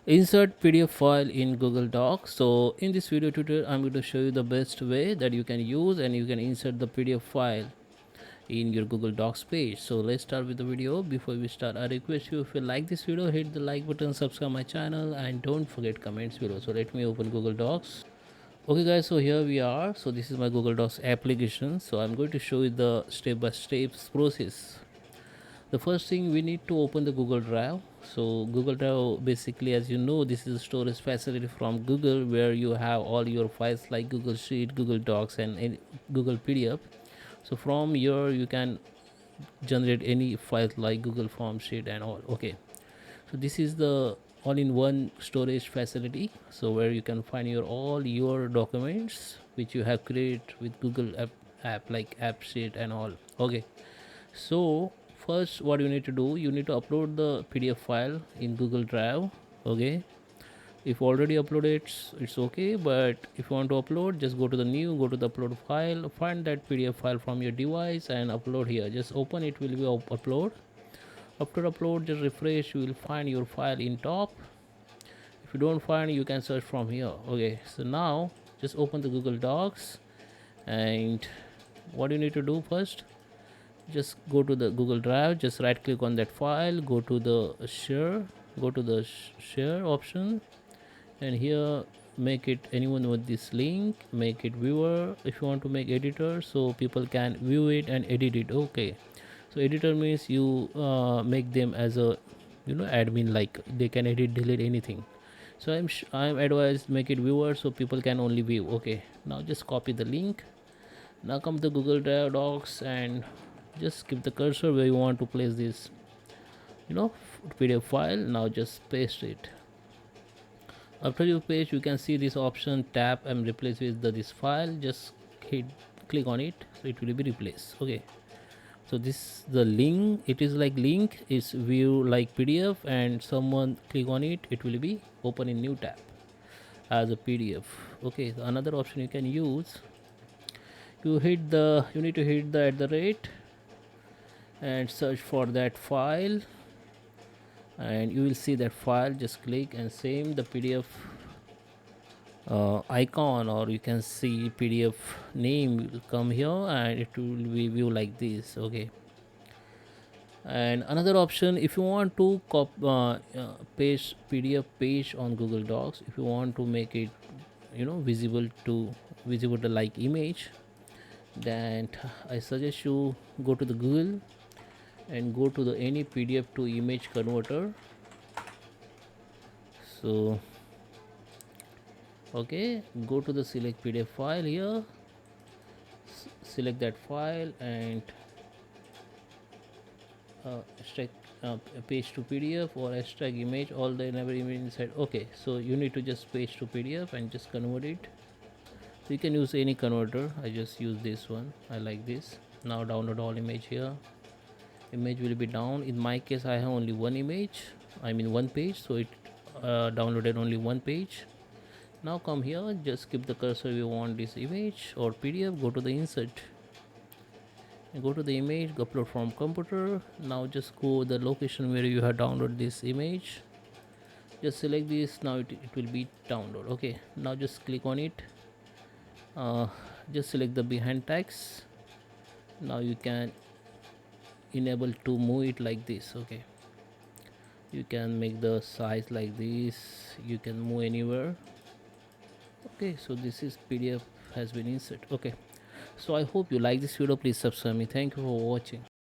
Insert PDF file in Google Docs. So in this video tutorial I'm going to show you the best way that you can use and you can insert the PDF file in your Google Docs page. So let's start with the video. Before we start, I request you, if you like this video, hit the like button, subscribe my channel, and don't forget comments below. So let me open Google Docs. Okay guys, so here we are. So this is my Google Docs application. So I'm going to show you the step by step process. The first thing, we need to open the Google Drive. So Google Drive, basically, as you know, this is a storage facility from Google where you have all your files like Google Sheet, Google Docs, and Google PDF. So from here you can generate any files like Google Form, Sheet, and all. Okay, so this is the all-in-one storage facility, so where you can find your all your documents which you have created with Google app like App Sheet and all. Okay, so first what you need to do, you need to upload the PDF file in Google Drive. Okay, if already uploaded, it's okay, but if you want to upload, just go to the new, go to the upload file, find that PDF file from your device and upload here. Just open it, will be upload. After upload, just refresh, you will find your file in top. If you don't find, you can search from here. Okay, so now just open the Google Docs, and what you need to do first, just go to the Google Drive, just right click on that file, go to the share, go to the share option, and here make it anyone with this link, make it viewer. If you want to make editor, so people can view it and edit it. Okay, so editor means you make them as a admin, like they can edit, delete anything. So I'm advised make it viewer so people can only view. Okay, now just copy the link. Now come to Google Drive Docs and just keep the cursor where you want to place this PDF file. Now just paste it. After you paste, you can see this option, tap and replace with this file. Just click on it, so it will be replaced. Okay, so this the link, it is like link is view like PDF, and someone click on it, it will be open in new tab as a PDF. Okay, so another option you can use, you need to hit the at the rate and search for that file, and you will see that file. Just click and same the PDF icon, or you can see PDF name will come here and it will be view like this. Okay, and another option, if you want to paste PDF page on Google Docs, if you want to make it visible to visible the like image, then I suggest you go to the Google and go to the any PDF to image converter. So okay, go to the select PDF file here, select that file and extract page to PDF or extract image, all the every image inside. Okay, so you need to just page to PDF and just convert it. So you can use any converter, I just use this one, I like this. Now download all image here, image will be down. In my case I have only one image, I mean one page, so it downloaded only one page. Now come here, just keep the cursor, you want this image or PDF, go to the insert and go to the image, go upload from computer. Now just go the location where you have downloaded this image, just select this. Now it will be download. Okay, now just click on it, just select the behind text. Now you can enable to move it like this. Okay, you can make the size like this, you can move anywhere. Okay, so this is PDF has been inserted. Okay, so I hope you like this video, please subscribe me. Thank you for watching.